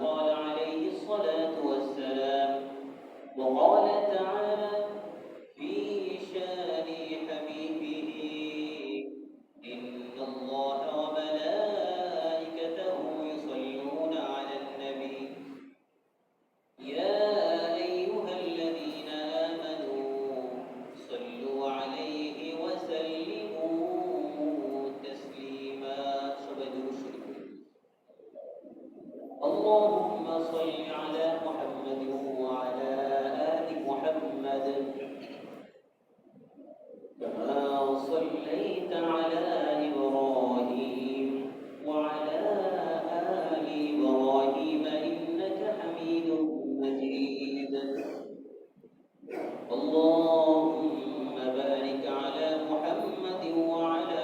قال عليه الصلاة والسلام. وقال تعالى في شان حبيبه: إن الله وملائكته يصلون على النبي يا أيها الذين آمنوا صلوا عليه وسلموا تسليما. اللهم صل على محمد وعلى آل محمد كما صليت على إبراهيم وعلى آل إبراهيم إنك حميد مجيد. اللهم بارك على محمد وعلى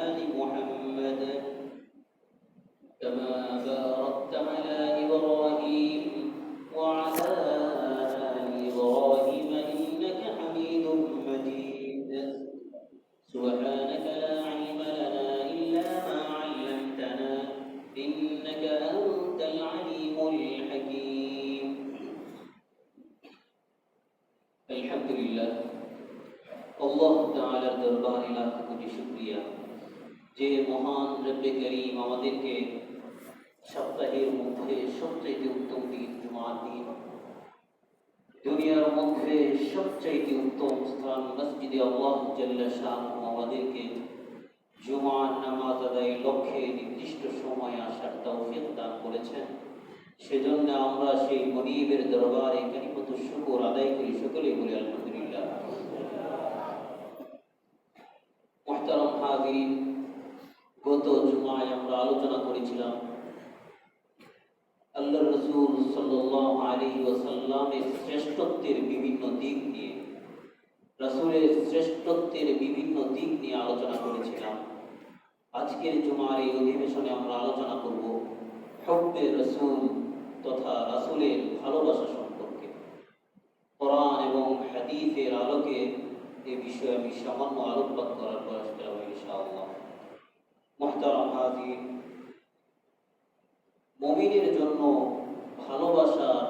آل محمد كما باركت على إبراهيم وعلى آل إبراهيم إنك حميد مجيد. سبحانك لا علم لنا إلا ما علمتنا إنك أنت العليم الحكيم. الحمد لله الله تعالى দরবারে লাখ কোটি শুকরিয়া যে মহান রব্বে করিম আমাদেরকে সপ্তাহের মধ্যে সবচেয়ে উত্তম দিন জুমার দিন, দুনিয়ার মধ্যে সবচেয়ে উত্তম স্থান মসজিদে আল্লাহ জাল্লা শানহু আমাদেরকে জুমার নামাজ আদায়ের লক্ষ্যে নির্দিষ্ট সময়ে আসার তৌফিক দান করেছেন। সেজন্য আমরা সেই মনিবের দরবারে কালিমাত শুকর আদায় করি। সকলেই বলি আলহামদুলিল্লাহ। মুহতারাম হাজিরিন, গত জুমায় আমরা আলোচনা করেছিলাম আল্লাহর রাসূল সাল্লাল্লাহু আলাইহি ওয়াসাল্লামের শ্রেষ্ঠত্বের বিভিন্ন দিক নিয়ে, রাসূলের শ্রেষ্ঠত্বের বিভিন্ন দিক নিয়ে আলোচনা করেছিলাম। আজকের জুমার এই অধিবেশনে আমরা আলোচনা করব হুব্বে রাসূল তথা রাসূলের ভালোবাসা সম্পর্কে। কোরআন এবং হাদিসের আলোকে এই বিষয়ে আমি সামান্য আলোকপাত করার প্রয়াস করব ইনশাআল্লাহ। মুহতারাম হাজির, মুমিনের জন্য ভালোবাসার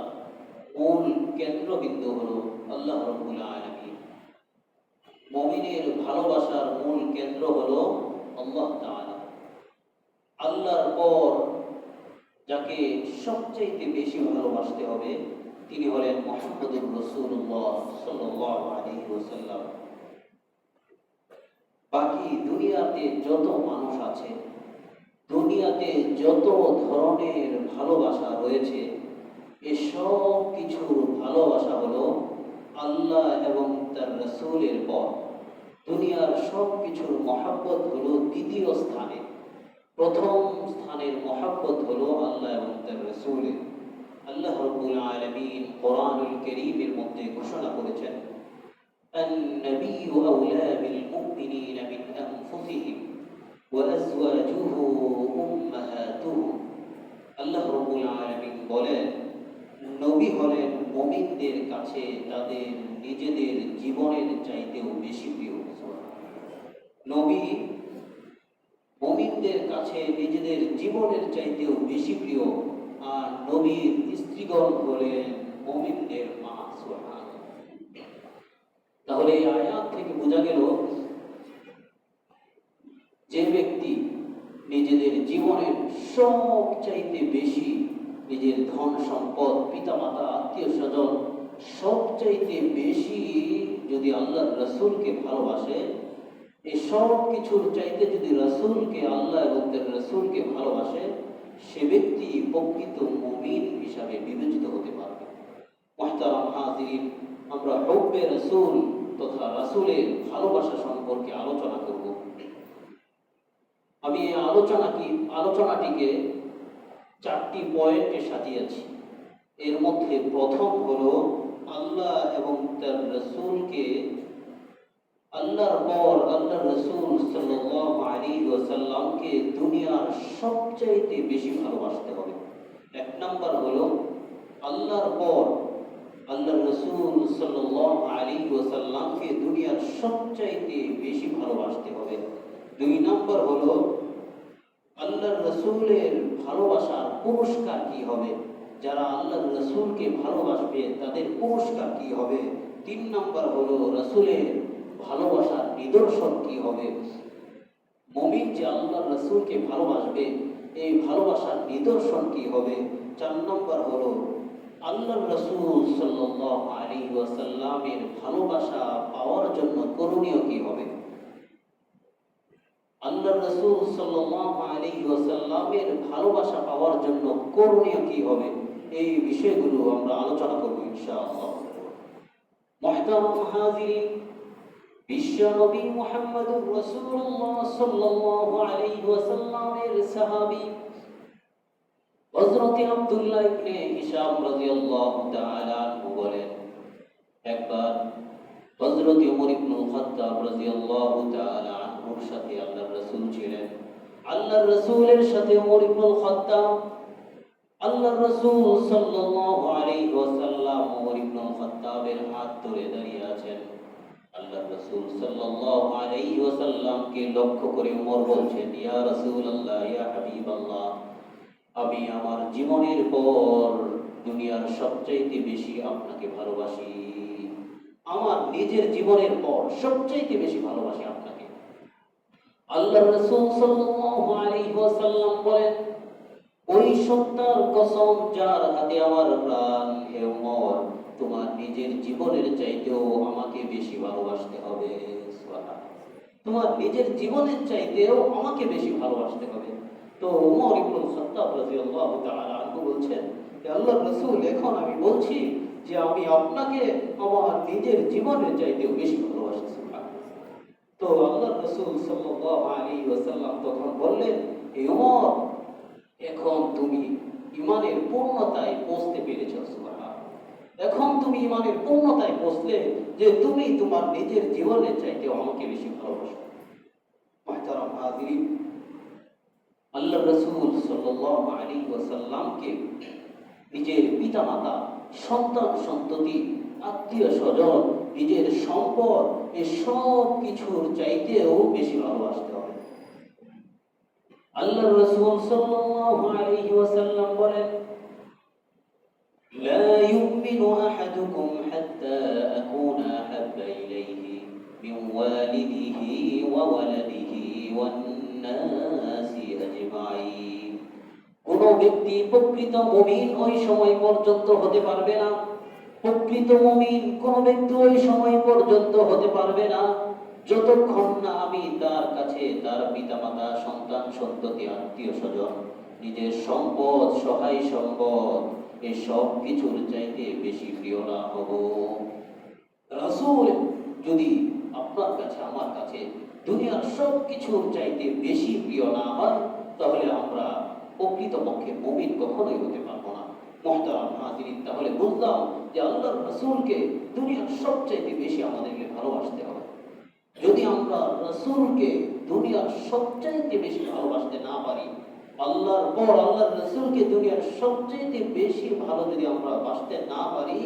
মূল কেন্দ্রবিন্দু হলো আল্লাহ রাব্বুল আলামিন। মুমিনের ভালোবাসার মূল কেন্দ্র হলো আল্লাহ তাআলা। আল্লাহর পর যাকে সবচেয়ে বেশি ভালোবাসতে হবে তিনি হলেন মুহাম্মদুর রাসূলুল্লাহ সাল্লাল্লাহু আলাইহি ওয়াসাল্লাম। বাকি দুনিয়াতে যত মানুষ আছে, দুনিয়াতে যত ধরনের ভালোবাসা রয়েছে, এসব কিছুর ভালোবাসা হলো আল্লাহ এবং তার রাসূলের পর। দুনিয়ার সব কিছুর মহব্বত হলো দ্বিতীয় স্থানে। প্রথম স্থানের মহব্বত হলো আল্লাহ এবং তার রাসূলের। আল্লাহ রাব্বুল আলামিন কোরআনুল কারীমের মধ্যে ঘোষণা করেছেন, আন-নাবিয়্যু আওলা বিল মুমিনিনা মিন আনফুসিহিম ওয়া আযওয়াজুহু উম্মাহাতুহুম। আল্লাহ রাব্বুল আলামিন বলেন, নবী হলেন মুমিনদের কাছে তাদের নিজেদের জীবনের চাইতেও বেশি প্রিয়। নবী মুমিনদের কাছে নিজেদের জীবনের চাইতেও বেশি প্রিয়, আর নবীর স্ত্রীগণ হলেন মুমিনদের মা। সুবহানাল্লাহ। তাহলে এই আয়াত থেকে বোঝা গেল যে ব্যক্তি নিজেদের জীবনের সব চাইতে বেশি নিজের ধন সম্পদ, পিতামাতা, আত্মীয় স্বজন সবচাইতে বেশি যদি আল্লাহর রাসূলকে ভালোবাসে, এই সব কিছুর চাইতে যদি রাসূলকে, আল্লাহ এবং তার রাসূলকে ভালোবাসে, সে ব্যক্তি প্রকৃত মুমিন হিসাবে বিবেচিত হতে পারবে। মুহতারাম হাজিরিন, আমরা হুব্বে রাসূল তথা রাসূলের ভালোবাসা সম্পর্কে আলোচনা করব। আমি এই আলোচনাটিকে 4টি পয়েন্টে সাজিয়েছি। এর মধ্যে প্রথম হলো আল্লাহ এবং তার রাসূলকে, আল্লাহর পর আল্লাহর রাসূল সাল্লাল্লাহু আলাইহি ওয়াসাল্লামকে দুনিয়ার সবচাইতে বেশি ভালোবাসতে হবে। 1 নাম্বার হলো আল্লাহর পর আল্লাহর রাসূল সাল্লাল্লাহু আলাইহি ওয়াসাল্লামকে দুনিয়ার সবচাইতে বেশি ভালোবাসতে হবে। 2 নাম্বার হলো আল্লাহর রসুলের ভালোবাসার পুরস্কার কি হবে? যারা আল্লাহর রসুলকে ভালোবাসবে তাদের পুরস্কার কি হবে? 3 নম্বর হলো রসুলের ভালোবাসার নিদর্শন কি হবে? মুমিন যে আল্লাহর রসুলকে ভালোবাসবে এই ভালোবাসার নিদর্শন কি হবে? 4 নম্বর হলো আল্লাহর রসুল সাল্লাল্লাহু আলাইহি ওয়াসাল্লামের ভালোবাসা পাওয়ার জন্য করণীয় কি হবে? আল্লাহর রাসূল সাল্লাল্লাহু আলাইহি ওয়াসাল্লামের ভালোবাসা পাওয়ার জন্য করণীয় কি হবে? এই বিষয়গুলো আমরা আলোচনা করব ইনশাআল্লাহ। মুহতারাম হাজিরিন, বিশ্ব নবী মুহাম্মদুর রাসূলুল্লাহ সাল্লাল্লাহু আলাইহি ওয়াসাল্লামের সাহাবী হযরত আব্দুল্লাহ ইবনে হিশাম রাদিয়াল্লাহু তাআলা আনহু বলেন, একবার হযরত ওমর ইবনুল খাত্তাব রাদিয়াল্লাহু তাআলা আনহুর সাথে আল্লাহর রাসূল ছিলেন। আল্লাহর রাসূলের সাথে ওমর ইবনুল খাত্তাব, আল্লাহর রাসূল সাল্লাল্লাহু আলাইহি ওয়াসাল্লাম ওমর ইবনুল খাত্তাবের হাত ধরে দাঁড়িয়ে আছেন। আল্লাহর রাসূল সাল্লাল্লাহু আলাইহি ওয়াসাল্লামকে লক্ষ্য করে ওমর বলছেন, ইয়া রাসূলুল্লাহ, ইয়া হাবিবাল্লাহ, আমি আমার জীবনের পর দুনিয়ার সবচাইতে বেশি আপনাকে ভালোবাসি। আমার নিজের জীবনের পর সবচাইতে বেশি ভালোবাসি আপনাকে। আল্লাহর রাসূল সাল্লাল্লাহু আলাইহি ওয়াসাল্লাম বলেন, ওই সত্তার কসম যার হাতে আমার প্রাণ, হে ওমর, তোমার নিজের জীবনের চাইতেও আমাকে বেশি ভালোবাসতে হবে। সুবহানাল্লাহ, তোমার নিজের জীবনের চাইতেও আমাকে বেশি ভালোবাসতে হবে। তো ওমর ইবনুল খাত্তাব রাদিয়াল্লাহু তাআলা আনহু বলছেন, হে আল্লাহর রাসূল, এখন আমি বলছি যে আমি আপনাকে আমার নিজের জীবনের চাইতেও বেশি ভালোবাসি। সুবহানাল্লাহ। তো আল্লাহর রাসূল সাল্লাল্লাহু আলাইহি ওয়াসাল্লাম তখন বললেন, হে ওমর, এখন তুমি ঈমানের পূর্ণতায় পৌঁছতে পেরেছো। সুবহানাল্লাহ, এখন তুমি ঈমানের পূর্ণতায় পৌঁছলে যে তুমি তোমার নিজের জীবনের চাইতেও আমাকে বেশি ভালোবাসো। মুহতারাম হাজিরিন, আল্লাহর রাসূল সাল্লাল্লাহু আলাইহি ওয়াসাল্লামকে নিজের পিতামাতা, সন্তান সন্ততি, আত্মীয় স্বজন, নিজের সম্পদ, এই সব কিছুর চাইতেও বেশি ভালোবাসতে হবে। আল্লাহর রাসূল সাল্লাল্লাহু আলাইহি ওয়াসাল্লাম বলেন, লা ইউমিনু আহাদুকুম হাত্তা আকুনা আহাব্বা ইলাইহি মিন ওয়ালিদিহি ওয়া ওয়ালাদিহি ওয়ান নাসি আজমাইন। কোন ব্যক্তি প্রকৃত মুমিন ওই সময় পর্যন্ত হতে পারবে না, প্রকৃত মুমিন কোন ব্যক্তি ওই সময় পর্যন্ত হতে পারবে না যতক্ষণ না আমি তার কাছে তার পিতামাতা, সন্তান সন্ততি, আত্মীয় স্বজন, নিজের সম্পদ, সহায় সম্পদ, এই সব কিছুর চাইতে বেশি প্রিয় না হব। রাসূল যদি আপনার কাছে, আমার কাছে দুনিয়ার সব কিছুর চাইতে বেশি প্রিয় না হয়, তাহলে আমরা প্রকৃতপক্ষে মুমিন কখনোই হতে পারবো না। মুহতারাম হাজিরিন, তাহলে বুঝলাম যে আল্লাহর রাসূলকে দুনিয়ার সবচাইতে বেশি আমাদেরকে ভালোবাসতে হবে। যদি আমরা রাসূলকে দুনিয়ার সবচাইতে বেশি ভালোবাসতে না পারি, আল্লাহর পর আল্লাহর রাসূলকে দুনিয়ার সবচাইতে বেশি ভালো যদি আমরা বাসতে না পারি,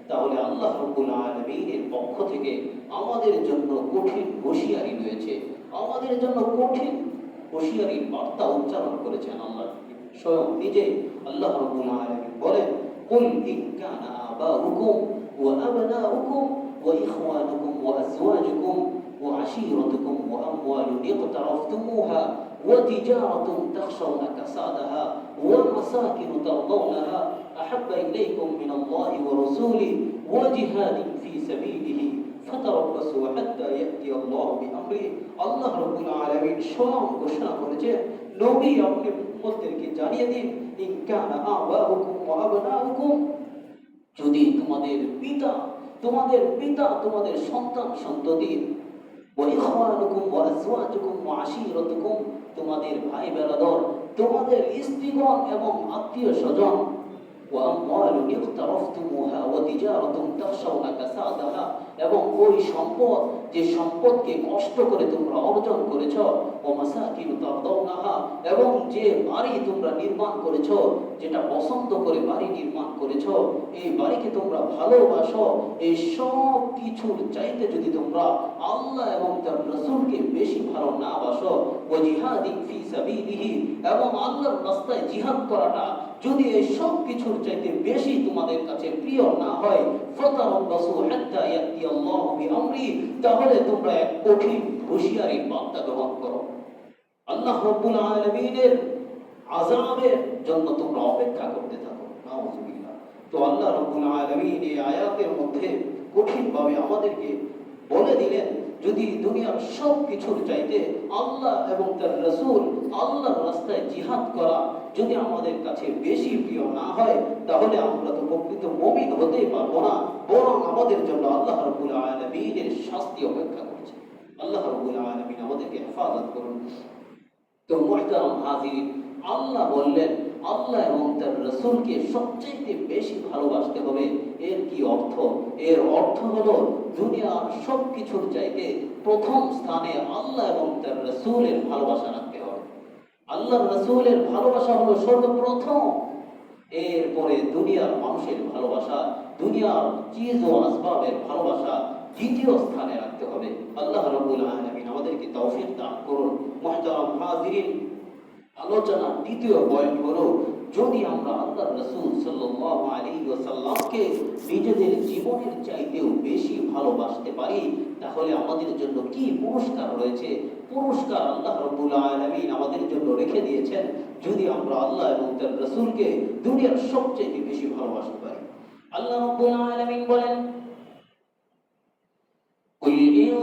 তাহলে আল্লাহ রাব্বুল আলামিনের পক্ষ থেকে আমাদের জন্য কঠিন হুঁশিয়ারি রয়েছে। আমাদের জন্য কঠিন হুঁশিয়ারির বার্তা উচ্চারণ করেছেন আল্লাহ স্বয়ং নিজে। আল্লাহ রাব্বুল আলামিন বলেন, কুল ইন কানা আবাউকুম ওয়া আবনাউকুম ওয়া ইখওয়ানুকুম ওয়া আজওয়াজুকুম ওয়া আশীরাতুকুম ওয়া আমওয়ালুন ইকতারাফতুমুহা ওয়া তিজারাতুন তাখশাউনা কাসাদাহা ওয়া মাসাকিন তারদাউনাহা আহাব্বা ইলাইকুম মিনাল্লাহি ওয়া রাসূলিহি ওয়া জিহাদিন ফি সাবিলিহি ফাতারাব্বাসু হাত্তা ইয়াতি আল্লাহু বিআমরিহি। আল্লাহ রাব্বুল আলামিন স্বয়ং ঘোষণা করেছেন, নবী আপনি উম্মতদেরকে জানিয়ে দিন, ইন কানা আবাউকুম ওয়া আবনাউকুম, যদি তোমাদের পিতা, তোমাদের সন্তান সন্ততি, ওয়া ইখওয়ানুকুম ওয়া আজওয়াজুকুম ওয়া আশীরাতুকুম, তোমাদের ভাই বেরাদর, তোমাদের স্ত্রীগণ এবং আত্মীয় স্বজন, وأموال اقترفتموها وتجارة تخشون كسادها এবং ওই সম্পদ যে সম্পদকে কষ্ট করে তোমরা অর্জন করেছ ও মাসাকিন তারদাউনাহা এবং যে বাড়ি তোমরা নির্মাণ করেছ যেটা পছন্দ করে বাড়ি নির্মাণ করেছ এই বাড়িকে তোমরা ভালোবাসো এই সব কিছুর চাইতে যদি তোমরা আল্লাহ এবং তার রাসূলকে বেশি ভালো না বাসো ওয়া জিহাদিন ফি সাবিলিহি এবং আল্লাহর রাস্তায় জিহাদ করাটা যদি এই সব কিছুর চাইতে বেশি তোমাদের কাছে প্রিয় না হয় ফাতারাব্বাসু হাত্তা ইয়াতি আল্লাহু বিআমরি তাহলে তোমরা এক কঠিন হুঁশিয়ারি বার্তা গ্রহণ করো আল্লাহ রাব্বুল আলামিনের আযাবের জন্য তোমরা অপেক্ষা করতে থাকো নাউযুবিল্লাহ তো আল্লাহ রাব্বুল আলামিন এই আয়াতের মধ্যে কঠিনভাবে আমাদেরকে বলে দিলেন যদি দুনিয়ার সব কিছুর চাইতে আল্লাহ এবং তার রাসূল আল্লাহর রাস্তায় জিহাদ করা যদি আমাদের কাছে বেশি প্রিয় না হয় তাহলে আমরা তো প্রকৃত মুমিন হতেই পারবো না বরং আমাদের জন্য আল্লাহ রাব্বুল আলামিনের শাস্তি অপেক্ষা করছে আল্লাহ রাব্বুল আলামিন আমাদেরকে হেফাজত করুন তো মুহতারাম হাজিরিন আল্লাহ বললেন আল্লাহ এবং তার রাসূলকে সবচেয়ে বেশি ভালোবাসতে হবে এর কি অর্থ এর অর্থ হলো দুনিয়ার সবকিছুর চাইতে প্রথম স্থানে আল্লাহ এবং তার রাসূলের ভালোবাসা রাখতে হবে আল্লাহর রাসূলের ভালোবাসা হলো সর্বপ্রথম এরপরে দুনিয়ার মানুষের ভালোবাসা দুনিয়ার চিজ ও আসবাবের ভালোবাসা দ্বিতীয় স্থানে রাখতে হবে আল্লাহ রাব্বুল আলামিন আমাদেরকে তৌফিক দান করুন মুহতারাম হাজিরিন আলোচনার দ্বিতীয় পয়েন্ট হলো যদি আমরা আল্লাহর রাসূল সাল্লাল্লাহু আলাইহি ওয়াসাল্লামকে নিজেদের জীবনের চাইতেও বেশি ভালোবাসতে পারি তাহলে আমাদের জন্য কি পুরস্কার রয়েছে পুরস্কার আল্লাহ রাব্বুল আলামিন আমাদের জন্য রেখে দিয়েছেন যদি আমরা আল্লাহ এবং তার রাসূলকে দুনিয়ার সবচেয়ে বেশি ভালোবাসতে পারি আল্লাহ রাব্বুল আলামিন বলেন কুল ইন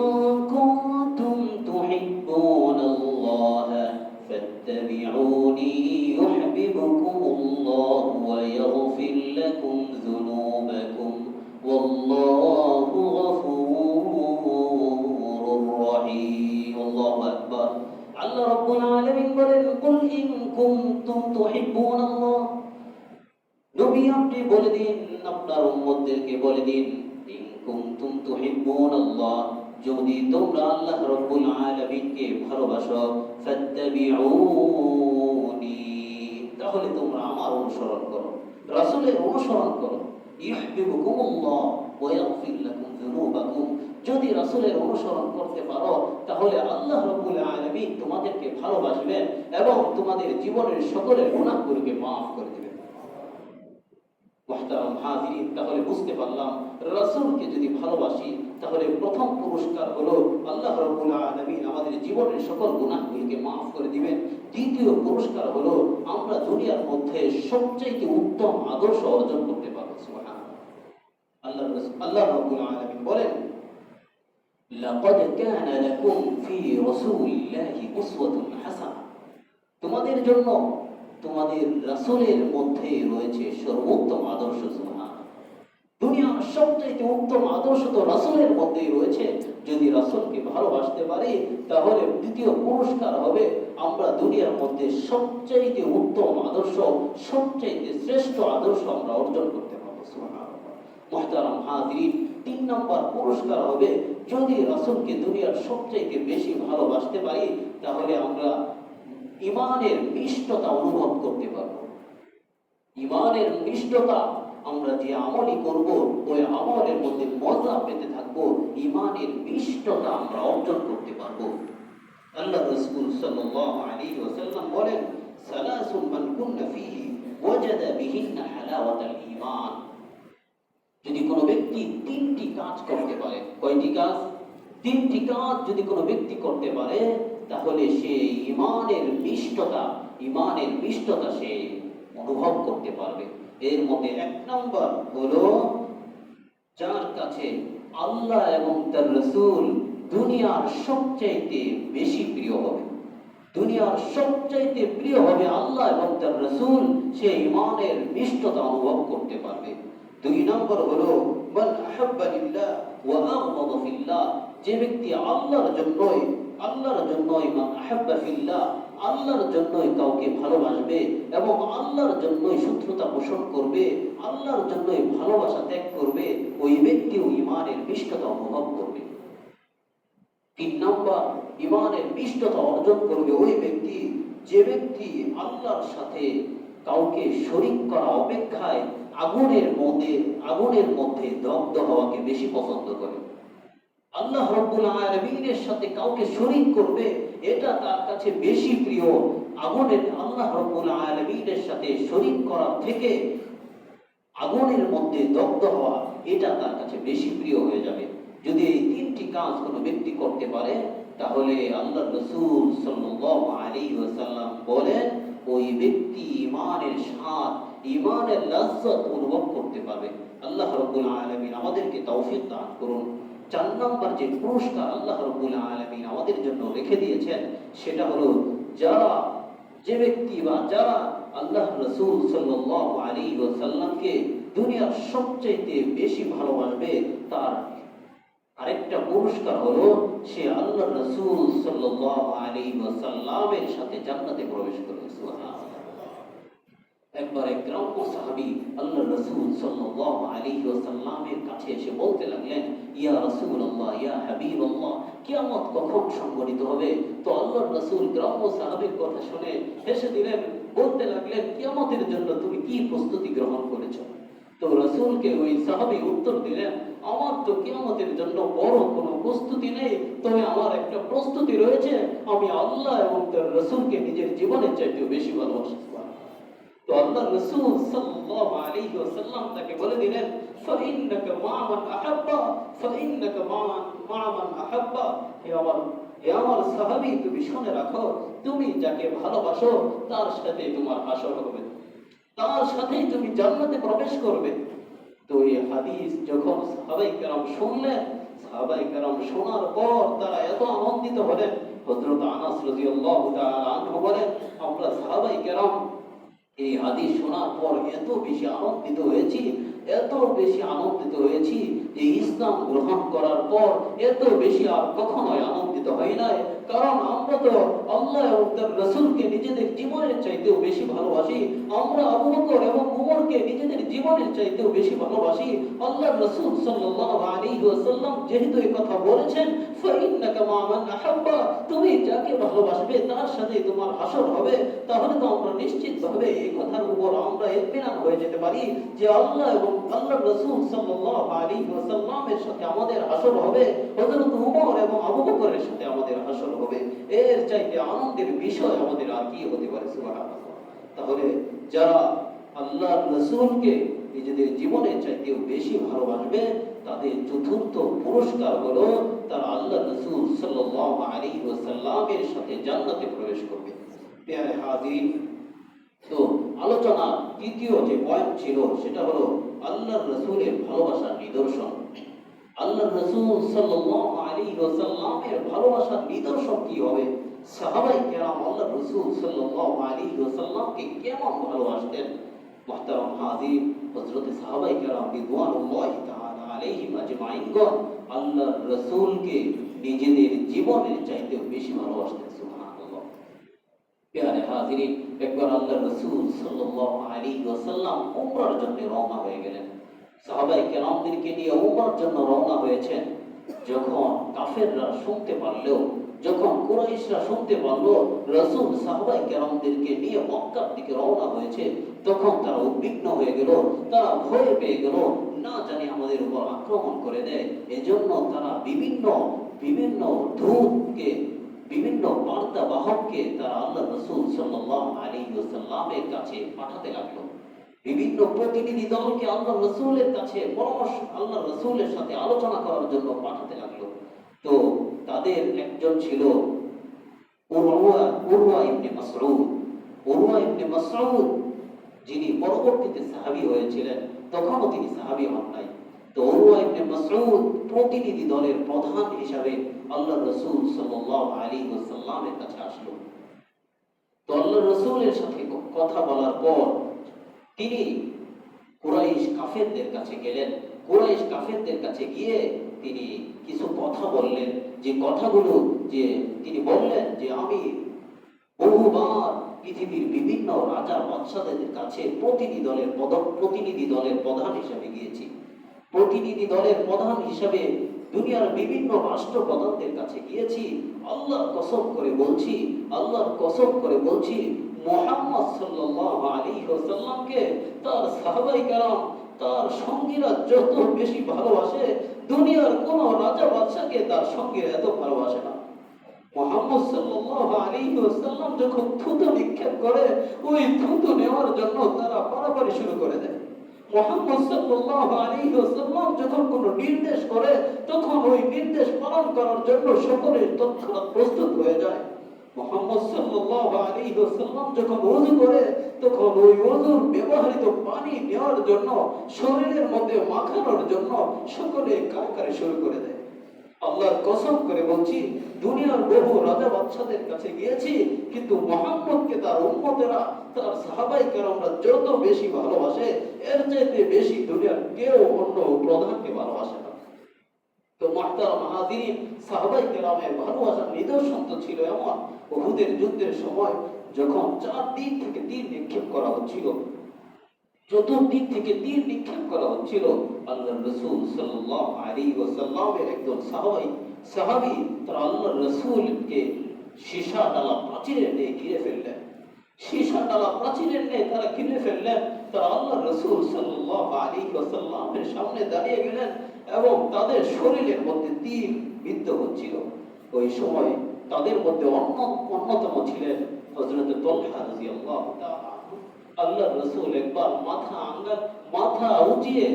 কুনতুম তুহিব্বুনাল্লাহা فاتبعوني يحببكم الله ويغفر لكم ذنوبكم والله غفور رحيم الله أكبر الله رب العالمين বলেন قل إن كنتم تحبون الله নবী আপনি বলে দিন আপনার উম্মতদেরকে বলে দিন ইন কুনতুম তুহিব্বুনাল্লাহ যদি তোমরা আল্লাহ রাব্বুল আলামিনকে ভালোবাসো ফাত্তাবিউনি তাহলে তোমরা আমার অনুসরণ করো রাসূলের অনুসরণ করো ইউহিব্বুকুমুল্লাহ ওয়া ইয়াগফির লাকুম যুনুবাকুম যদি রাসূলের অনুসরণ করতে পারো তাহলে আল্লাহ রাব্বুল আলামিন তোমাদেরকে ভালোবাসবেন এবং তোমাদের জীবনের সকল গুনাহগুলোকে maaf করে দিবেন মুহতারাম হাজিরিন তাহলে বুঝতে পারলাম রাসূলকে যদি ভালোবাসি তাহলে প্রথম পুরস্কার হলো আল্লাহ রাব্বুল আলামিন আমাদের জীবনের সকল গুনাহগুলোকে maaf করে দিবেন দ্বিতীয় পুরস্কার হলো আমরা দুনিয়ার মধ্যে সবচেয়ে উত্তম আদর্শ অর্জন করতে পারবো সুবহানাল্লাহ আল্লাহ রাব্বুল আলামিন বলেন লাকাদ কানা লাকুম ফি রাসূলিল্লাহি উসওয়াতুন হাসানাহ তোমাদের জন্য তোমাদের রাসূলের মধ্যে রয়েছে সর্বোত্তম আদর্শ সুবহানাল্লাহ দুনিয়ার সবচেয়ে উত্তম আদর্শ তো রাসূলের মধ্যেই রয়েছে যদি রাসূলকে ভালোবাসতে পারি তাহলে দ্বিতীয় পুরস্কার হবে আমরা দুনিয়ার মধ্যে সবচেয়ে উত্তম আদর্শ সবচেয়ে শ্রেষ্ঠ আদর্শ আমরা অর্জন করতে পারবো সুবহানাল্লাহ মুহতারাম হাজিরিন 3 নম্বর পুরস্কার হবে যদি রাসূলকে দুনিয়ার সবচেয়ে বেশি ভালোবাসতে পারি তাহলে আমরা ঈমানের নিষ্ঠতা অনুভব করতে পারবো ঈমানের নিষ্ঠতা আমরা যে আমলই করব ওই আমলের মধ্যে মজা পেতে থাকব ঈমানের নিষ্ঠতা আমরা অর্জন করতে পারবো আল্লাহ রাসূল সাল্লাল্লাহু আলাইহি ওয়াসাল্লাম বলেন সালাসুন মান কুননা ফীহি ওয়াজাদা বিহিন্না হালাওয়াতাল ঈমান যদি কোনো ব্যক্তি 3টি কাজ করতে পারে কয়টি কাজ 3টি কাজ যদি কোনো ব্যক্তি করতে পারে তাহলে সে ঈমানের নিষ্ঠতা সে অনুভব করতে পারবে এর মধ্যে 1 নম্বর হলো যার কাছে আল্লাহ এবং তার রাসূল দুনিয়ার সবচেয়ে বেশি প্রিয় হবে দুনিয়ার সবচেয়ে প্রিয় হবে আল্লাহ এবং তার রাসূল সে ঈমানের নিষ্ঠতা অনুভব করতে পারবে 2 নম্বর হলো মান আহাব্বা লিল্লাহ ওয়া আবগাদা ফিল্লাহ যে ব্যক্তি আল্লাহর জন্যই মান আহাব্বা ফিল্লাহ আল্লাহর জন্যই কাউকে ভালোবাসবে এবং আল্লাহর জন্যই শত্রুতা পোষণ করবে, আল্লাহর জন্যই ভালোবাসা ত্যাগ করবে, ওই ব্যক্তিও ঈমানের মিষ্টতা অনুভব করবে। ৩ নম্বর, ঈমানের মিষ্টতা অর্জন করবে ওই ব্যক্তি যে ব্যক্তি আল্লাহর সাথে কাউকে শরীক করা অপেক্ষায় আগুনের মধ্যে দগ্ধ হওয়াকে বেশি পছন্দ করে। আল্লাহ রাব্বুল আলামিনের সাথে কাউকে শরীক করবে, এটা তার কাছে বেশি প্রিয় আল্লাহ রাব্বুল আলামিনের সাথে শরীক করা থেকে আগুনের মধ্যে দগ্ধ হওয়া, এটা তার কাছে বেশি প্রিয় হয়ে যাবে। যদি এই 3টি কাজ কোনো ব্যক্তি করতে পারে, তাহলে আল্লাহ রাসূল সাল্লাল্লাহু আলাইহি ওয়াসাল্লাম বলেন ওই ব্যক্তি ঈমানের স্বাদ, ঈমানের লাজ্জত অনুভব করতে পারবে। আল্লাহ রাব্বুল আলামিন আমাদেরকে তৌফিক দান করুন। 4 নম্বর যে পুরস্কার আল্লাহ রাব্বুল আলামিন আমাদের জন্য রেখে দিয়েছেন, সেটা হলো যে ব্যক্তি বা যারা আল্লাহ রাসূল সাল্লাল্লাহু আলাইহি ওয়াসাল্লামকে দুনিয়ার সবচেয়ে বেশি ভালোবাসবে, তার আরেকটা পুরস্কার হলো সে আল্লাহ রাসূল সাল্লাল্লাহু আলাইহি ওয়াসাল্লামের সাথে জান্নাতে প্রবেশ করবে। সুবহানাল্লাহ। একবার এক গ্রাম্য সাহাবী আল্লাহ রাসূল সাল্লাল্লাহু আলাইহি ওয়াসাল্লামের কাছে এসে বলতে লাগলেন, ইয়া রাসূলুল্লাহ, ইয়া হাবিবাল্লাহ, কিয়ামত কখন সংঘটিত হবে? তো আল্লাহর রাসূল গ্রাম্য সাহাবীর কথা শুনে হেসে দিলেন, বলতে লাগলেন, কিয়ামতের জন্য তুমি কি প্রস্তুতি গ্রহণ করেছো? তো রাসূলকে ওই সাহাবী উত্তর দিলেন, আমার তো কিয়ামতের জন্য বড় কোনো প্রস্তুতি নেই, তবে আমার একটা প্রস্তুতি রয়েছে, আমি আল্লাহ এবং তার রাসূলকে নিজের জীবনের চাইতেও বেশি ভালোবাসি। তো আল্লাহ রাসূল সাল্লাল্লাহু আলাইহি ওয়াসাল্লাম তাকে বলে দিলেন, ফাইন্নাকা মা'মান আহাব্বা, ফাইন্নাকা মা'মান আহাব্বা। হে আমার সাহাবী, তুমি শুনে রাখো, তুমি যাকে ভালোবাসো তার সাথে তোমার হাসর হবে, তার সাথেই তুমি জান্নাতে প্রবেশ করবে। তো এই হাদিস যখন সাহাবায়ে কেরাম শুনলেন, সাহাবায়ে কেরাম শোনার পর তারা এত আনন্দিত হলেন, হযরত আনাস রাদিয়াল্লাহু তাআলা আনহু বলেন, আমরা সাহাবায়ে কেরাম এই হাদিস শোনার পর এত বেশি আনন্দিত হয়েছি যে ইসলাম গ্রহণ করার পর এত বেশি আর কখনোই আনন্দিত হই নাই। কারণ আমরা তো আল্লাহ এবং তার রাসূলকে নিজেদের জীবনের চাইতেও বেশি ভালোবাসি। আমরা আবু বকর এবং উমরকে নিজেদের জীবনের চাইতেও বেশি ভালোবাসি। আল্লাহর রাসূল সাল্লাল্লাহু আলাইহি ওয়াসাল্লাম যেহেতু এই কথা বলেছেন, ফাইন্নাকা মা'মান আহাব্বা, তুমি যাকে ভালোবাসবে তার সাথে তোমার হাসর হবে, তাহলে তো আমরা নিশ্চিতভাবে এই কথার উপর আমরা ইতমিনান হয়ে যেতে পারি যে আল্লাহ এবং আল্লাহর রাসূল সাল্লাল্লাহু আলাইহি ওয়াসাল্লামের সাথে আমাদের হাসর হবে, হযরত উমর এবং আবু বকরের সাথে আমাদের হাসর হবে। এর চাইতে আনন্দের বিষয় আমাদের আর কি হতে পারে? সুবহানাল্লাহ। তাহলে যারা আল্লাহর রাসূলকে নিজেদের জীবনের চাইতেও বেশি ভালোবাসবে, তাদের চতুর্থ পুরস্কার হলো তারা আল্লাহর রাসূল সাল্লাল্লাহু আলাইহি ওয়াসাল্লামের সাথে জান্নাতে প্রবেশ করবে। প্রিয় হাজির, তো আলোচনা তৃতীয় যে পয়েন্ট ছিল সেটা হলো আল্লাহর রাসূলের ভালোবাসার নিদর্শন। আল্লাহর রাসূল সাল্লাল্লাহু আলাইহি ওয়াসাল্লামের ভালোবাসার নিদর্শন কি হবে? সাহাবায়ে কেরাম আল্লাহর রাসূল সাল্লাল্লাহু আলাইহি ওয়াসাল্লামকে কেমন ভালোবাসতেন? মুহতারাম হাজির, হযরত সাহাবায়ে কেরাম রিদওয়ানুল্লাহি তাআলা আলাইহিম আজমাইনগণ আল্লাহর রাসূলকে নিজেদের জীবনের চাইতেও বেশি ভালোবাসতেন। সুবহানাল্লাহ। প্রিয় হাজিরিন, একবার আল্লাহর রাসূল সাল্লাল্লাহু আলাইহি ওয়াসাল্লাম উমরার জন্য রওনা হয়ে গেলেন। সাহাবায়ে কেরামদেরকে নিয়ে উমরার জন্য রওনা হয়েছেন। যখন কাফেররা শুনতে পারলো, যখন কুরাইশরা শুনতে পারলো রাসূল সাহাবায়ে কেরামদেরকে নিয়ে মক্কার দিকে রওনা হয়েছে, তখন তারা উদ্বিগ্ন হয়ে গেল, তারা ভয় পেয়ে গেল, না জানি আমাদের উপর আক্রমণ করে দেয়। এজন্য তারা বিভিন্ন দূতকে, বিভিন্ন বার্তা বাহককে তারা আল্লাহ রাসূল সাল্লাল্লাহু আলাইহি ওয়াসাল্লামের কাছে পাঠাতে লাগলো। বিভিন্ন প্রতিনিধি দলকে আল্লাহ রাসূলের কাছে আল্লাহ রাসূলের সাথে আলোচনা করার জন্য পাঠাতে লাগলো। তো তাদের একজন ছিল উরওয়া ইবনে মাসউদ। উরওয়া ইবনে মাসউদ যিনি পরবর্তীতে সাহাবী হয়েছিলেন, তখনও তিনি সাহাবী হন নাই। তো উরওয়া ইবনে মাসউদ প্রতিনিধি দলের প্রধান হিসাবে আল্লাহর রাসূল সাল্লাল্লাহু আলাইহি ওয়াসাল্লামের কাছে আসলো। তো আল্লাহর রাসূলের সাথে কথা বলার পর তিনি কুরাইশ কাফেরদের কাছে গেলেন। কুরাইশ কাফেরদের কাছে গিয়ে তিনি কিছু কথা বললেন, যে কথাগুলো যে তিনি বললেন যে আমি বহু বহুবার পৃথিবীর বিভিন্ন রাজা বাদশাদের কাছে প্রতিনিধি দলের প্রধান হিসেবে গিয়েছি। প্রতিনিধি দলের প্রধান হিসেবে দুনিয়ার বিভিন্ন রাষ্ট্র প্রধানদের কাছে গিয়েছি। আল্লাহর কসম করে বলছি মুহাম্মদ সাল্লাল্লাহু আলাইহি ওয়াসাল্লামকে তার সাহাবায়ে কেরাম, তার সঙ্গীরা যত বেশি ভালোবাসে, দুনিয়ার কোন রাজা বাদশাকে তার সঙ্গীরা এত ভালোবাসে না। মুহাম্মদ সাল্লাল্লাহু আলাইহি ওয়াসাল্লাম যখন থুতু নিক্ষেপ করে, ওই থুতু নেওয়ার জন্য তারা পারাপারি শুরু করে দেয়। মুহাম্মদ সাল্লাল্লাহু আলাইহি ওয়াসাল্লাম যখন কোনো নির্দেশ করে, তখন ওই নির্দেশ পালন করার জন্য সকলে তৎক্ষণাৎ প্রস্তুত হয়ে যায়। মুহাম্মদ সাল্লাল্লাহু আলাইহি ওয়াসাল্লাম যখন ওযু করে, তখন ওই ওযুর ব্যবহৃত পানি নেওয়ার জন্য, শরীরের মধ্যে মাখানোর জন্য সকলে কারাকারি শুরু করে দেয়। আল্লাহর কসম করে বলছি, দুনিয়ার বহু রাজা বাদশাদের কাছে গিয়েছি, কিন্তু মুহাম্মদকে তার উম্মতেরা, তার সাহাবায়ে কেরামরা যত বেশি ভালোবাসে, এর চাইতে বেশি দুনিয়ার কেউ অন্য প্রধানকে ভালোবাসে না। তো মুহতারাম হাজিরিন, সাহাবায়ে কেরামের ভালোবাসার নিদর্শন তো ছিল এমন, উহুদের যুদ্ধের সময় যখন চারদিক থেকে তীর নিক্ষেপ করা হচ্ছিল, চতুর্দিক থেকে তীর নিক্ষেপ করা হচ্ছিল, আল্লাহর রাসূল সাল্লাল্লাহু আলাইহি ওয়াসাল্লামের একজন সাহাবী তারা আল্লাহর রাসূলকে সীসা ডালা প্রাচীরের ন্যায় ঘিরে ফেললেন। তারা ঘিরে ফেললেন। তারা আল্লাহর রাসূল সাল্লাল্লাহু আলাইহি ওয়াসাল্লামের সামনে দাঁড়িয়ে গেলেন এবং তাদের শরীরের মধ্যে তীর বিদ্ধ হচ্ছিল। ওই সময় তাদের মধ্যে অন্যতম ছিলেন হযরত তালহা রাদিয়াল্লাহু তাআলা। আল্লাহর রাসূল একবার মাথা উঠিয়ে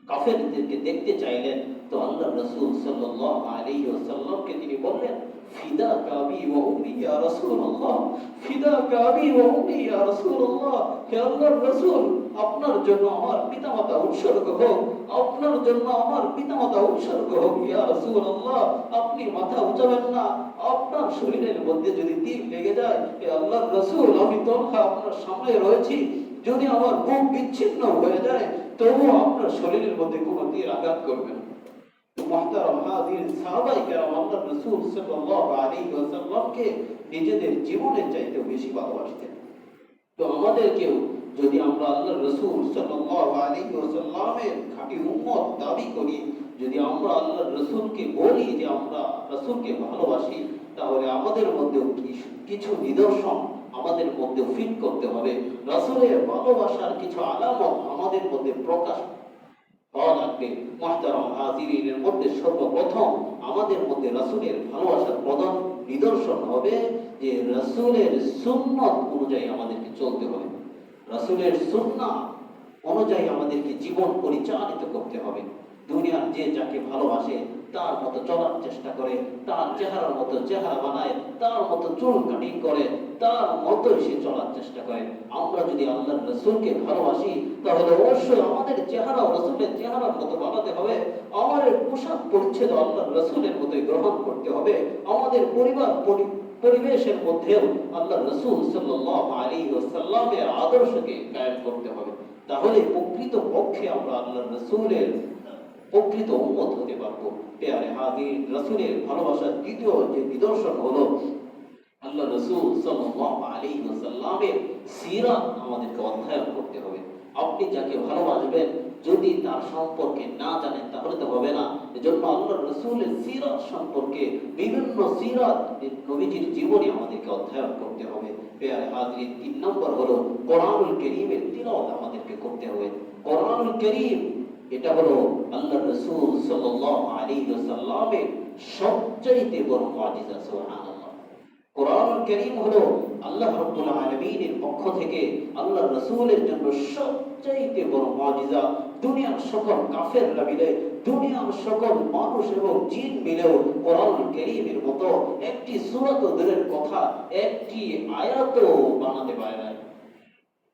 কাফেরদেরকে দেখতে চাইলেন। তো আল্লাহর রাসূল সাল্লাল্লাহু আলাইহি ওয়াসাল্লামকে তিনি বললেন, ফিদাকা আবি ওয়া উম্মি ইয়া রাসূলুল্লাহ, ফিদাকা আবি ওয়া উম্মি ইয়া রাসূলুল্লাহ। হে আল্লাহর রাসূল, আপনার জন্য আমার পিতামাতা উৎসর্গ হোক, আপনার জন্য আমার পিতামাতা উৎসর্গ হোক ইয়া রাসূলুল্লাহ। আপনি মাথা উঠাবেন না, আপনার শরীরের মধ্যে যদি তীর লেগে যায়, হে আল্লাহর রাসূল, আমি তালহা আপনার সামনে রয়েছি, যদি আমার বুক বিচ্ছিন্ন হয়ে যায় তবুও আপনার শরীরের মধ্যে কোনো তীর আঘাত করবে না। মুহতারাম হাজির, সাহাবায়ে কেরাম আল্লাহর রাসূল সাল্লাল্লাহু আলাইহি ওয়াসাল্লামকে নিজেদের জীবনের চাইতে বেশি ভালোবাসতেন। তো আমাদেরকেও যদি আমরা আল্লাহর রাসূল সাল্লাল্লাহু আলাইহি ওয়াসাল্লামের খাঁটি উম্মত দাবি করি, যদি আমরা আল্লাহর রাসূলকে বলি যে আমরা রাসূলকে ভালোবাসি, তাহলে আমাদের মধ্যেও কিছু নিদর্শন আমাদের মধ্যে ফিট করতে হবে। রাসূলের ভালোবাসার কিছু আলামত আমাদের মধ্যে প্রকাশ হওয়া লাগবে। মুহতারাম হাজিরিনের মধ্যে সর্বপ্রথম আমাদের মধ্যে রাসূলের ভালোবাসার প্রধান নিদর্শন হবে যে রাসূলের সুন্নাত অনুযায়ী আমাদেরকে চলতে হবে। রাসূলের সুন্নাহ অনুযায়ী আমাদেরকে জীবন পরিচালিত করতে হবে। দুনিয়ার যে যাকে ভালোবাসে তার মতো চলার চেষ্টা করে, তার চেহারার মতো চেহারা বানায়, তার মতো চুল কাটিং করে, তার মতোই সে চলার চেষ্টা করে। আমরা যদি আল্লাহর রাসূলকে ভালোবাসি, তাহলে অবশ্যই আমাদের চেহারা রাসূলের চেহারার মতো বানাতে হবে, আমাদের পোশাক পরিচ্ছদ আল্লাহর রাসূলের মতোই গ্রহণ করতে হবে, আমাদের পরিবেশের মধ্যেও আল্লাহর রাসূল সাল্লাল্লাহু আলাইহি ওয়াসাল্লামের আদর্শকে কায়েম করতে হবে। তাহলে প্রকৃত পক্ষে আমরা আল্লাহর রাসূলের প্রকৃত উম্মত হতে পারবো। প্রিয় হাজির, রাসূলের ভালোবাসার দ্বিতীয় যে নিদর্শন হলো আল্লাহ রাসূল সাল্লাল্লাহু আলাইহি ওয়াসাল্লামের সিরাত আমাদেরকে অধ্যয়ন করতে হবে। আপনি যাকে ভালোবাসবেন যদি তার সম্পর্কে না জানেন তাহলে তো হবে না। এজন্য আল্লাহ রাসূলের সিরাত সম্পর্কে বিভিন্ন সিরাত নবীজির জীবনী আমাদেরকে অধ্যয়ন করতে হবে। প্রিয় হাজির, 3 নম্বর হলো কোরআনুল কারীমের তিলাওয়াত আমাদেরকে করতে হবে। কোরআনুল কারীম এটা হলো আল্লাহর রাসূল সাল্লাল্লাহু আলাইহি ওয়াসাল্লামের সবচাইতে বড় মুআজিজা। সুবহানাল্লাহ। কোরআনুল কারীম হলো আল্লাহ রাব্বুল আলামিনের পক্ষ থেকে আল্লাহর রাসূলের জন্য সবচাইতে বড় মুআজিজা। দুনিয়ার সকল কাফেররা মিলে, দুনিয়ার সকল মানুষ এবং জিন মিলেও কোরআনুল কারীমের মতো একটি সূরাত দূরের কথা, একটি আয়াতও বানাতে পারে না।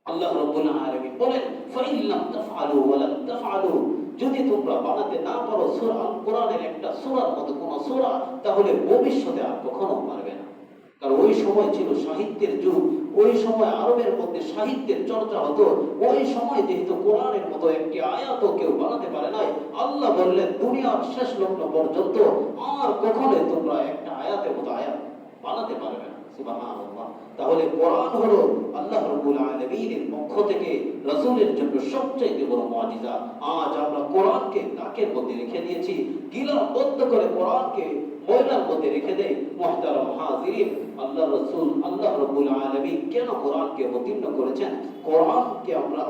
আল্লাহ রাব্বুল আলামিন বলেন, ফাইন লাম তাফআলু ওয়া লাম তাফআলু, যদি তোমরা বানাতে না পারো সূরা কোরআনের একটা সূরার মতো কোন সূরা, তাহলে ভবিষ্যতে আর কখনো পারবে না। কারণ ওই সময় ছিল সাহিত্যের যুগ, ওই সময় আরবের মধ্যে সাহিত্যের চর্চা হতো। ওই সময় যেহেতু কোরআনের মতো একটি আয়াতও কেউ বানাতে পারে নাই, আল্লাহ বললেন দুনিয়ার শেষ লগ্ন পর্যন্ত আর কখনোই তোমরা একটা আয়াতের মতো আয়াত বানাতে পারবে না। সুবহানাল্লাহ। তাহলে কোরআন হলো আল্লাহ রাব্বুল আলামিনের পক্ষ থেকে রাসূলের জন্য সবচেয়ে বড় মুআজিজা। আজ আমরা কোরআনকে নাকের মধ্যে রেখে দিয়েছি, গিলা বন্ধ করে কোরআনকে ময়লার মধ্যে রেখে দেই। মুহতারাম হাজিরিন, আল্লাহ রাসূল আল্লাহ রাব্বুল আলামিন কেন কোরআনকে অবতীর্ণ করেছেন? কোরআনকে আমরা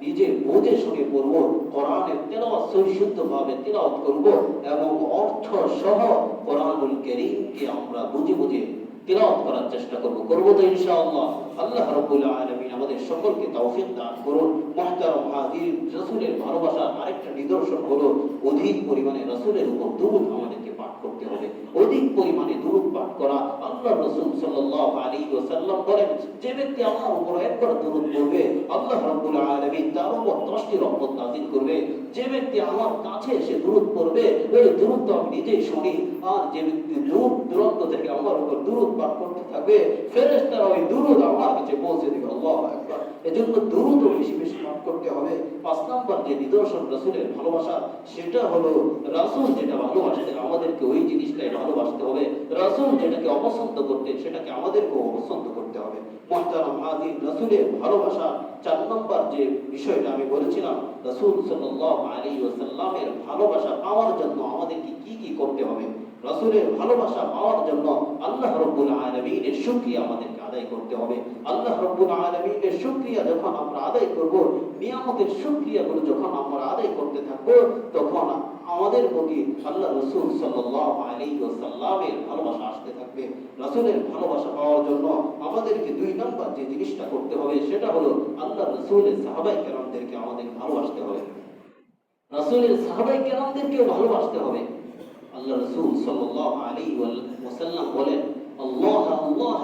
নিজে বুঝে শুনে পড়ব, কোরআনের তেলাওয়াত সহিষ্ণুভাবে তেলাওয়াত করব এবং অর্থ সহ কোরআনুল কারীমকে আমরা বুঝে বুঝে তিলাওয়াত করার চেষ্টা করব তো ইনশাআল্লাহ। আল্লাহ রাব্বুল আলামিন আমাদের সকলকে তৌফিক দান করুন। মুহতারাম হাজির, রাসূলের ভালোবাসার আরেকটা নিদর্শন হলো অধিক পরিমাণে রাসূলের উপর দুরূদ আমাদেরকে পাঠ করতে হবে। অধিক পরিমাণে দুরূদ পাঠ করা। আল্লাহ রাসূল সাল্লাল্লাহু আলাইহি ওয়াসাল্লাম বলেন, যে ব্যক্তি আমার উপর একবার দুরূদ পড়বে আল্লাহ রাব্বুল আলামিন তার উপর 10টি রহমত নাযিল করবে। যে ব্যক্তি আমার কাছে এসে দুরূদ পড়বে, ওই দুরূদ তো আমি নিজেই শুনি, আর যে ব্যক্তি দূর দূরান্ত থেকে আমার উপর দুরূদ পাঠ করতে থাকবে, ফেরেশতারা ওই দুরূদ আমার কাছে পৌঁছে দিবে। আল্লাহু আকবার। এজন্য দুরূদ বেশি বেশি পাঠ করতে হবে। 5 নাম্বার যে নিদর্শন রাসূলের ভালোবাসা, সেটা হলো রাসূল যেটা ভালোবাসতেন আমাদেরকে ওই জিনিসটাই ভালোবাসতে হবে। রাসূল যেটাকে অপছন্দ করতেন সেটাকে আমাদেরকেও অপছন্দ করতে হবে। মুহতারাম হাজির, রাসূলের ভালোবাসা 4 নাম্বার যে বিষয়টা আমি বলেছিলাম, রাসূল সাল্লাল্লাহু আলাইহি ওয়াসাল্লামের ভালোবাসা পাওয়ার জন্য আমাদেরকে কি কি করতে হবে? রাসূলের ভালোবাসা পাওয়ার জন্য আল্লাহ রাব্বুল আলামিনের শুকরিয়া আমাদেরকে আদায় করতে হবে। আল্লাহ রাব্বুল আলামিনের শুকরিয়া যখন আমরা আদায় করব, নিয়ামতের শুকরিয়াগুলো যখন আমরা আদায় করতে থাকব, তখন আমাদের প্রতি আল্লাহ রাসূল সাল্লাল্লাহু আলাইহি ওয়াসাল্লামের ভালোবাসা আসতে থাকবে। রাসূলের ভালোবাসা পাওয়ার জন্য আমাদেরকে 2 নাম্বার যে জিনিসটা করতে হবে, সেটা হলো আল্লাহ রাসূলের সাহাবায়ে কেরামদেরকে আমাদের ভালোবাসতে হবে। রাসূলের সাহাবায়ে কেরামদেরকেও ভালোবাসতে হবে। আল্লাহ রাসূল সাল্লাল্লাহু আলাইহি ওয়াসাল্লাম বলেন, আল্লাহ আল্লাহ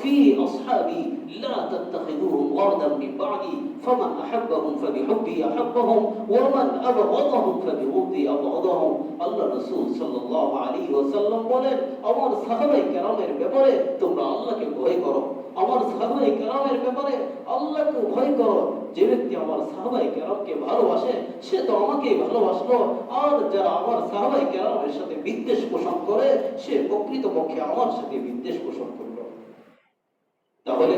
ফি আসহাবি লা তাত্তাখিযুহুম ওয়ারদান মিন বা'দি ফামান আহাব্বাহুম ফাবিহুব্বি আহাব্বাহুম ওয়া মান আবগাদাহুম ফাবিগুদি আবগাদাহুম। আল্লাহ রাসূল সাল্লাল্লাহু আলাইহি ওয়াসাল্লাম বলেন, আমার সাহাবায়ে কেরামের ব্যাপারে তোমরা আল্লাহকে ভয় করো। আমার সাহাবায়ে কেরামের ব্যাপারে আল্লাহকে ভয় করো। যে ব্যক্তি আমার সাহাবায়ে কেরামকে ভালোবাসে, সে তো আমাকেই ভালোবাসলো। আর যারা আমার সাহাবায়ে কেরামের সাথে বিদ্বেষ পোষণ করে, সে প্রকৃতপক্ষে আমার সাথে বিদ্বেষ পোষণ করলো। তাহলে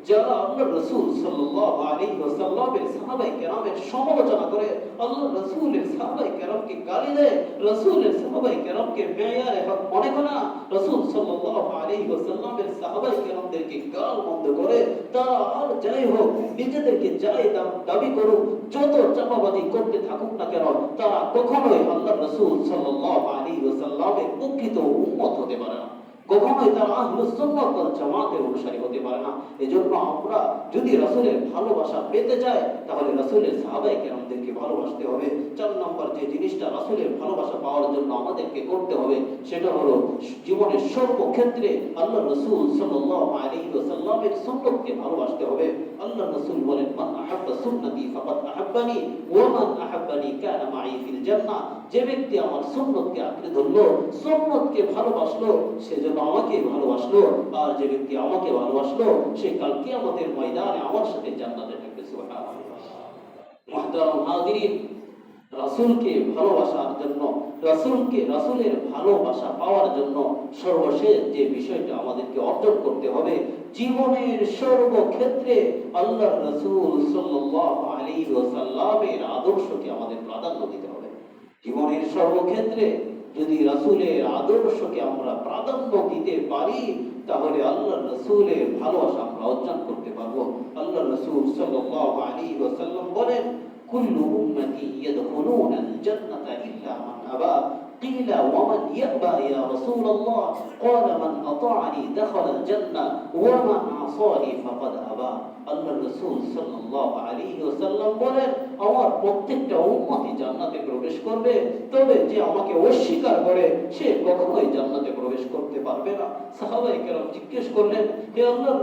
যারা আল্লাহ রাসূল সাল্লাল্লাহু আলাইহি ওয়াসাল্লামের সাহাবায়ে কেরামের সমালোচনা করে, আল্লাহ রাসূলের সাহাবায়ে কেরামকে গালি দেয়, রাসূলের সাহাবায়ে কেরামকে বেয়ারে হক মনে করে না, রাসূল সাল্লাল্লাহু আলাইহি ওয়াসাল্লামের সাহাবায়ে কেরামদেরকে গালমন্দ করে, তারা আর যাই হোক, নিজেদেরকে যাই দাবি করুক, যত চাপাবাজি করতে থাকুক না কেন, তারা কখনোই আল্লাহ রাসূল সাল্লাল্লাহু আলাইহি ওয়াসাল্লামের প্রকৃত উম্মত হতে পারে না। কখনোই তারা আহলুস সুন্নাহ ওয়াল জামাতের অনুসারী হতে পারে না। এজন্য আমরা যদি রাসূলের ভালোবাসা পেতে চাই, তাহলে রাসূলের সাহাবায়ে কেরামদেরকে ভালোবাসতে হবে। 4 নম্বর যে জিনিসটা রাসূলের ভালোবাসা পাওয়ার জন্য আমাদেরকে করতে হবে, সেটা হলো জীবনের সর্বক্ষেত্রে আল্লাহ রাসূল সাল্লাল্লাহু আলাইহি ওয়াসাল্লামের সুন্নাতকে ভালোবাসতে হবে। আল্লাহ রাসূল বলেন, মান আহাব্বা সুন্নতি ফাকাদ আহাব্বানি ওয়া মান আহাব্বানি কানা মাই ফিল জান্নাহ। যে ব্যক্তি আমার সুন্নতকে আঁকড়ে ধরলো, সুন্নতকে ভালোবাসলো, সে যেন আমাকে ভালোবাসলো। আর যে ব্যক্তি আমাকে ভালোবাসলো, সে কাল কিয়ামতের ময়দানে আমার সাথে জান্নাতে থাকবে। সুবহানাল্লাহ। মুহতারাম হাজিরিন, রাসূলকে ভালোবাসার জন্য, রাসূলের ভালোবাসা পাওয়ার জন্য সর্বশেষ যে বিষয়টা আমাদেরকে অর্জন করতে হবে, জীবনের সর্বক্ষেত্রে আল্লাহ রাসূল সাল্লাল্লাহু আলাইহি ওয়াসাল্লামের আদর্শকে আমাদের প্রাধান্য দিতে হবে। জীবনের সর্বক্ষেত্রে যদি রাসূলের আদর্শকে আমরা প্রাধান্য দিতে পারি, তাহলে আল্লাহ রাসূলের ভালোবাসা আমরা অর্জন করতে পারবো। আল্লাহ রাসূল সাল্লাল্লাহু আলাইহি ওয়াসাল্লাম বলেন, কুল্লু উম্মতি ইয়াদখুলুনাল জান্নাতা ইল্লা মান আবা। قيل ومن يأبى يا رسول الله؟ قال من أطاعني دخل الجنة ومن عصاني فقد أبى। আল্লাহ রাসূল সাল্লাল্লাহু আলাইহি ওয়াসাল্লাম বলেন, আমার প্রত্যেকটা উম্মতই জান্নাতে প্রবেশ করবে, তবে যে আমাকে অস্বীকার করে সে কখনোই জান্নাতে প্রবেশ করতে পারবে না। সাহাবায়ে কেরাম জিজ্ঞেস করলেন, হে আল্লাহর